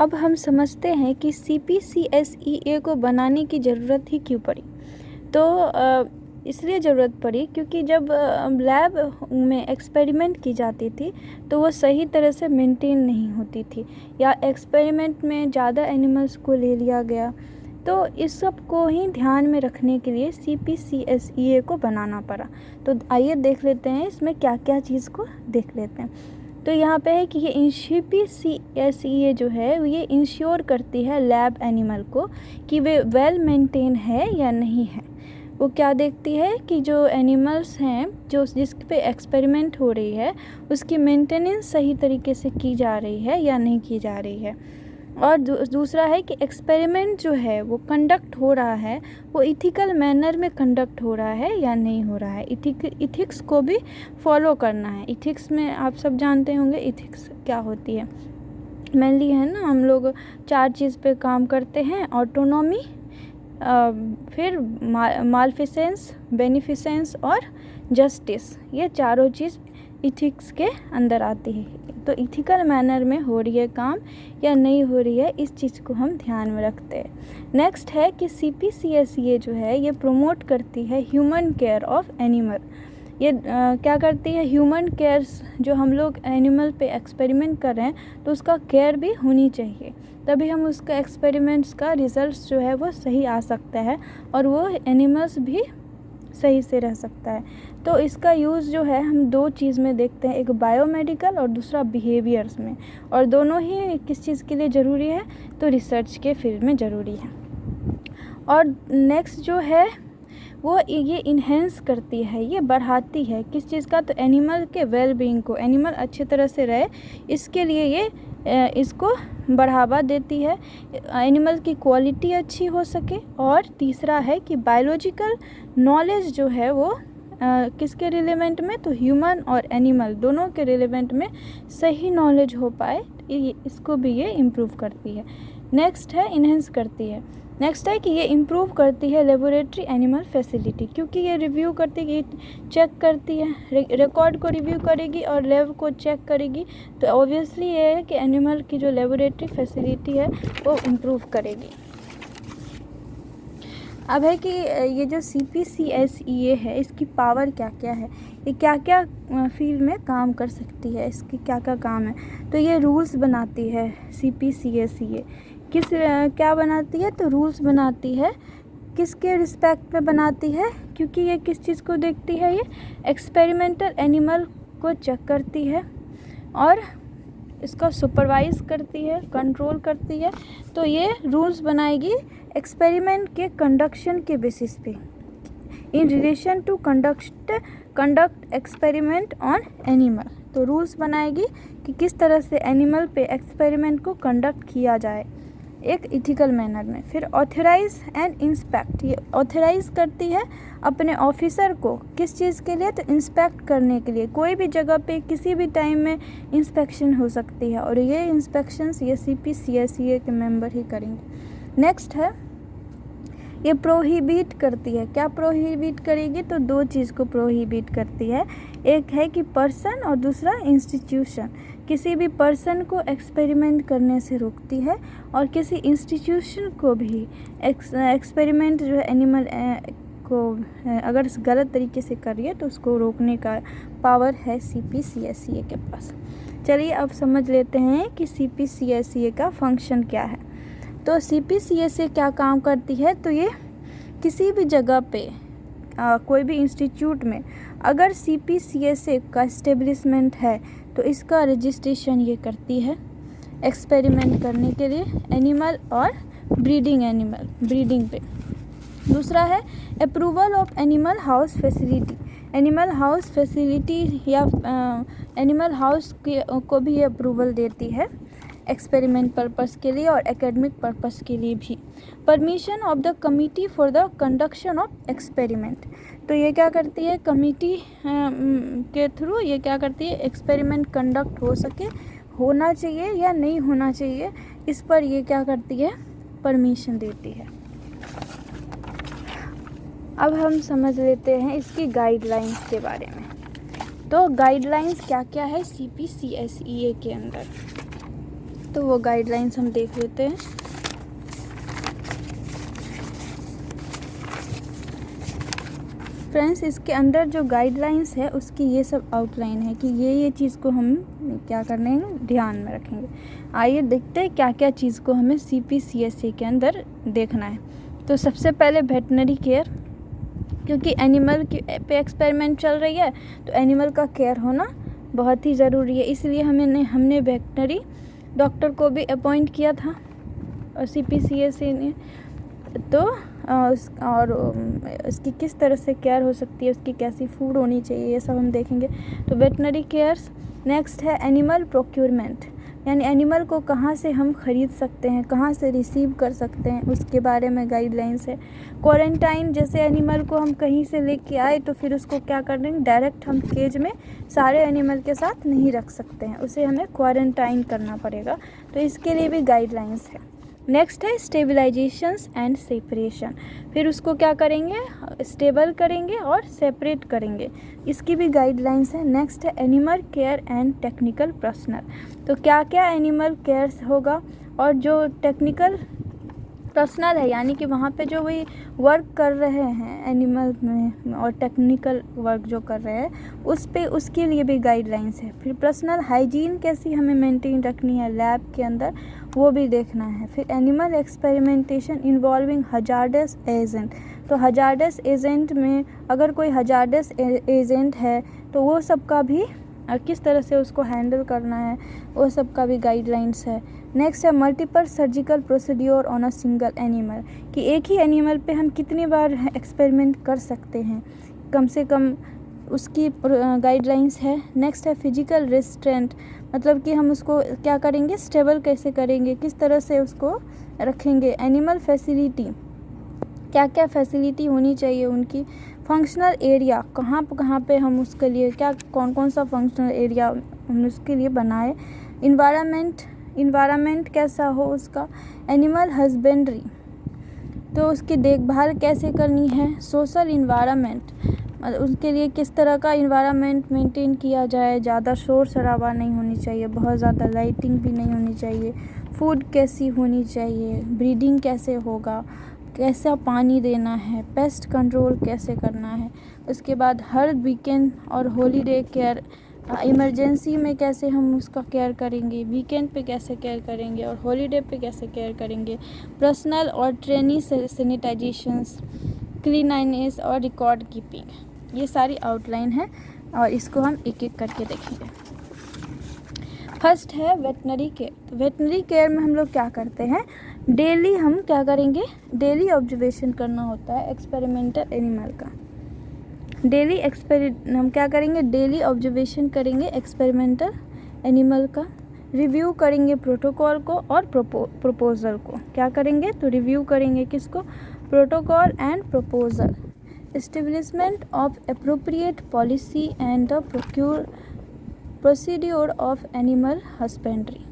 अब हम समझते हैं कि CPCSEA को बनाने की ज़रूरत ही क्यों पड़ी। तो इसलिए ज़रूरत पड़ी क्योंकि जब लैब में एक्सपेरिमेंट की जाती थी तो वो सही तरह से मेंटेन नहीं होती थी, या एक्सपेरिमेंट में ज़्यादा एनिमल्स को ले लिया गया। तो इस सब को ही ध्यान में रखने के लिए CPCSEA को बनाना पड़ा। तो आइए देख लेते हैं इसमें क्या क्या चीज़ को देख लेते हैं। तो यहाँ पे है कि ये CPCSEA जो है ये इंश्योर करती है लैब एनिमल को कि वे वेल मेंटेन है या नहीं है। वो क्या देखती है कि जो एनिमल्स हैं जो जिस पे एक्सपेरिमेंट हो रही है उसकी मेंटेनेंस सही तरीके से की जा रही है या नहीं की जा रही है। और दूसरा है कि एक्सपेरिमेंट जो है वो कंडक्ट हो रहा है वो इथिकल मैनर में कंडक्ट हो रहा है या नहीं हो रहा है। इथिक्स को भी फॉलो करना है। इथिक्स में आप सब जानते होंगे इथिक्स क्या होती है। मेनली है ना, हम लोग 4 चीज़ पे काम करते हैं: ऑटोनॉमी, फिर मालफिसेंस, बेनिफिसेंस और जस्टिस। ये चारों चीज़ इथिक्स के अंदर आती है। तो इथिकल मैनर में हो रही है काम या नहीं हो रही है, इस चीज़ को हम ध्यान में रखते हैं। नेक्स्ट है कि CPCSEA जो है ये प्रोमोट करती है ह्यूमन केयर ऑफ एनिमल। ये क्या करती है, ह्यूमन केयर्स, जो हम लोग एनिमल पे एक्सपेरिमेंट कर रहे हैं तो उसका केयर भी होनी चाहिए, तभी हम उसका एक्सपेरिमेंट्स का रिजल्ट्स जो है वो सही आ सकता है और वो एनिमल्स भी सही से रह सकता है। तो इसका यूज़ जो है हम 2 चीज़ में देखते हैं, एक बायोमेडिकल और दूसरा बिहेवियर्स में, और दोनों ही किस चीज़ के लिए ज़रूरी है, तो रिसर्च के फील्ड में ज़रूरी है। और नेक्स्ट जो है वो ये इन्हेंस करती है, ये बढ़ाती है किस चीज़ का, तो एनिमल के वेल बीइंग को, एनिमल अच्छी तरह से रहे इसके लिए ये इसको बढ़ावा देती है, एनिमल की क्वालिटी अच्छी हो सके। और तीसरा है कि बायोलॉजिकल नॉलेज जो है वो किसके रिलेवेंट में, तो ह्यूमन और एनिमल दोनों के रिलेवेंट में सही नॉलेज हो पाए, इसको भी ये इम्प्रूव करती है। नेक्स्ट है इन्हेंस करती है। नेक्स्ट है कि ये इम्प्रूव करती है लेबोरेटरी एनिमल फैसिलिटी, क्योंकि ये रिव्यू करती है, चेक करती है, रिकॉर्ड को रिव्यू करेगी और लैब को चेक करेगी। तो ऑब्वियसली ये है कि एनिमल की जो लेबोरेटरी फैसिलिटी है वो इम्प्रूव करेगी। अब है कि ये जो CPCSEA है इसकी पावर क्या क्या है, ये क्या क्या फील्ड में काम कर सकती है, इसकी क्या क्या काम है। तो ये रूल्स बनाती है CPCSEA। क्या बनाती है, तो रूल्स बनाती है। किसके रिस्पेक्ट में बनाती है, क्योंकि ये किस चीज़ को देखती है, ये एक्सपेरिमेंटल एनिमल को चेक करती है और इसका सुपरवाइज़ करती है, कंट्रोल करती है। तो ये रूल्स बनाएगी एक्सपेरिमेंट के कंडक्शन के बेसिस पे, in relation to conduct experiment on animal. तो रूल्स बनाएगी कि किस तरह से एनिमल पे एक्सपेरिमेंट को कंडक्ट किया जाए एक इथिकल मैनर में। फिर ऑथराइज एंड इंस्पेक्ट, ये ऑथराइज करती है अपने ऑफिसर को किस चीज़ के लिए, तो इंस्पेक्ट करने के लिए। कोई भी जगह पे किसी भी टाइम में इंस्पेक्शन हो सकती है और ये इंस्पेक्शंस ये CPCSEA के मेंबर ही करेंगे। नेक्स्ट है ये प्रोहिबिट करती है। क्या प्रोहिबिट करेगी, तो 2 चीज़ को प्रोहिबिट करती है, एक है कि पर्सन और दूसरा इंस्टीट्यूशन। किसी भी पर्सन को एक्सपेरिमेंट करने से रोकती है और किसी इंस्टीट्यूशन को भी एक्सपेरिमेंट जो है एनिमल को अगर गलत तरीके से कर रही है तो उसको रोकने का पावर है CPCSEA के पास। चलिए अब समझ लेते हैं कि CPCSEA का फंक्शन क्या है। तो CPCSEA क्या काम करती है, तो ये किसी भी जगह पे कोई भी इंस्टीट्यूट में अगर CPCSEA का इस्टेब्लिशमेंट है तो इसका रजिस्ट्रेशन ये करती है एक्सपेरिमेंट करने के लिए एनिमल और ब्रीडिंग पे। दूसरा है approval of animal house facility. Animal house facility या एनिमल हाउस को भी ये अप्रूवल देती है एक्सपेरिमेंट पर्पस के लिए और एकेडमिक पर्पस के लिए भी। Permission of the committee for the conduction of experiment, तो ये क्या करती है, कमिटी के थ्रू ये क्या करती है, एक्सपेरिमेंट कंडक्ट हो सके, होना चाहिए या नहीं होना चाहिए, इस पर ये क्या करती है, परमिशन देती है। अब हम समझ लेते हैं इसकी गाइडलाइंस के बारे में। तो गाइडलाइंस क्या क्या है CPCSEA के अंदर। तो वो गाइडलाइंस हम देख लेते हैं। फ्रेंड्स, इसके अंदर जो गाइडलाइंस है उसकी ये सब आउटलाइन है कि ये चीज़ को हम क्या करने हैं, ध्यान में रखेंगे। आइए देखते हैं क्या क्या चीज़ को हमें CPCSE के अंदर देखना है। तो सबसे पहले वेटनरी केयर, क्योंकि एनिमल पे एक्सपेरिमेंट चल रही है तो एनिमल का केयर होना बहुत ही ज़रूरी है। इसलिए हमने वेटनरी डॉक्टर को भी अपॉइंट किया था और CPCSE ने। तो उसकी किस तरह से केयर हो सकती है, उसकी कैसी फूड होनी चाहिए, ये सब हम देखेंगे। तो वेटनरी केयर्स। नेक्स्ट है एनिमल प्रोक्योरमेंट, यानी एनिमल को कहाँ से हम ख़रीद सकते हैं, कहाँ से रिसीव कर सकते हैं, उसके बारे में गाइडलाइंस है। क्वारंटाइन, जैसे एनिमल को हम कहीं से लेके आए तो फिर उसको क्या कर देंगे, डायरेक्ट हम केज में सारे एनिमल के साथ नहीं रख सकते हैं, उसे हमें क्वारंटाइन करना पड़ेगा। तो इसके लिए भी गाइडलाइंस है। नेक्स्ट है स्टेबलाइजेशंस एंड सेपरेशन, फिर उसको क्या करेंगे, स्टेबल करेंगे और सेपरेट करेंगे, इसकी भी गाइडलाइंस है। नेक्स्ट है animal care and technical personal, तो क्या क्या एनिमल केयर होगा और जो टेक्निकल पर्सनल है, यानी कि वहाँ पे जो भी वर्क कर रहे हैं एनिमल में और टेक्निकल वर्क जो कर रहे हैं उसके लिए भी गाइडलाइंस है। फिर पर्सनल हाइजीन कैसी हमें मेंटेन रखनी है लैब के अंदर, वो भी देखना है। फिर animal experimentation involving hazardous agent, तो हजार्डस एजेंट में अगर कोई हजार्डस एजेंट है तो वो सब का भी किस तरह से उसको हैंडल करना है, वो सब का भी गाइडलाइंस है। नेक्स्ट है multiple surgical procedure on a single animal, कि एक ही एनिमल पे हम कितनी बार एक्सपेरिमेंट कर सकते हैं, कम से कम उसकी गाइडलाइंस है। नेक्स्ट है फिजिकल रेस्ट्रेंट, मतलब कि हम उसको क्या करेंगे, स्टेबल कैसे करेंगे, किस तरह से उसको रखेंगे। एनिमल फैसिलिटी, क्या क्या फैसिलिटी होनी चाहिए उनकी। फंक्शनल एरिया, कहाँ पे हम उसके लिए कौन कौन सा फंक्शनल एरिया हम उसके लिए बनाए। इन्वायरमेंट कैसा हो उसका। एनिमल हस्बेंड्री, तो उसकी देखभाल कैसे करनी है। सोशल इन्वायरमेंट, मतलब उसके लिए किस तरह का इन्वायरमेंट मेंटेन किया जाए, ज़्यादा शोर शराबा नहीं होनी चाहिए, बहुत ज़्यादा लाइटिंग भी नहीं होनी चाहिए। फूड कैसी होनी चाहिए, ब्रीडिंग कैसे होगा, कैसा पानी देना है, पेस्ट कंट्रोल कैसे करना है। उसके बाद हर वीकेंड और हॉलीडे केयर, इमरजेंसी में कैसे हम उसका केयर करेंगे, वीकेंड पे कैसे केयर करेंगे और हॉलीडे पे कैसे केयर करेंगे। पर्सनल और ट्रेनी सैनिटाइजेशंस, क्लीननेस और रिकॉर्ड कीपिंग, ये सारी आउटलाइन है और इसको हम एक एक करके देखेंगे। फर्स्ट है वेटनरी केयर। वेटनरी केयर में हम लोग क्या करते हैं, डेली हम क्या करेंगे, डेली ऑब्जर्वेशन करना होता है एक्सपेरिमेंटल एनिमल का। हम क्या करेंगे, डेली ऑब्जर्वेशन करेंगे एक्सपेरिमेंटल एनिमल का। रिव्यू करेंगे प्रोटोकॉल को और प्रपोजल को। क्या करेंगे, तो रिव्यू करेंगे किसको, protocol and proposal. Establishment of appropriate policy and the procedure of animal husbandry,